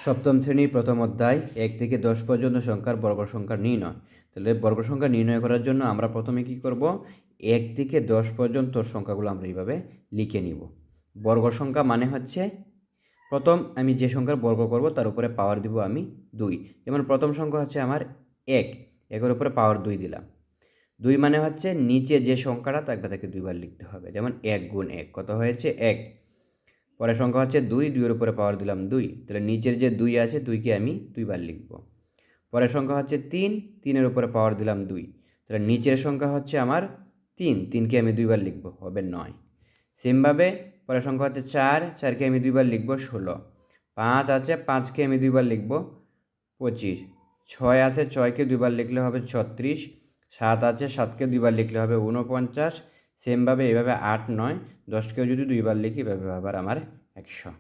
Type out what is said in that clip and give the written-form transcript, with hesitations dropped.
সপ্তম শ্রেণীর প্রথম অধ্যায় 1 থেকে 10 পর্যন্ত সংখ্যার বর্গ সংখ্যা নির্ণয়। তাহলে বর্গ সংখ্যা নির্ণয় করার জন্য আমরা প্রথমে কি করব, 1 থেকে 10 পর্যন্ত সংখ্যাগুলো আমরা এইভাবে লিখে নিব। বর্গ সংখ্যা মানে হচ্ছে প্রথম আমি যে সংখ্যার বর্গ করব তার উপরে পাওয়ার দিব আমি 2। যেমন প্রথম সংখ্যা হচ্ছে আমার 1, একের উপরে পাওয়ার 2 দিলাম। 2 মানে হচ্ছে নিচে যে সংখ্যাটা তাকে 2 বার লিখতে হবে। যেমন 1 গুণ 1 কত হয়েছে 1। পরের সংখ্যা হচ্ছে 2, 2 এর উপরে পাওয়ার দিলাম 2, তাহলে নিচের যে 2 আছে 2কে আমি 2 বার লিখব। পরের সংখ্যা হচ্ছে 3, 3 এর উপরে পাওয়ার দিলাম 2, তাহলে নিচের সংখ্যা হচ্ছে আমার 3, 3কে আমি 2 বার লিখব, হবে 9। সেমভাবে পরের সংখ্যা হচ্ছে 4, 4কে আমি 2 বার লিখব 16। 5 আছে 5কে আমি 2 বার লিখব 25। 6 আছে 6কে 2 বার লিখলে হবে 36। 7 আছে 7কে 2 বার লিখলে হবে 49। সেমভাবে এভাবে 8, 9, 10কেও যদি 2 বার লিখি এভাবে আবার আমার 100।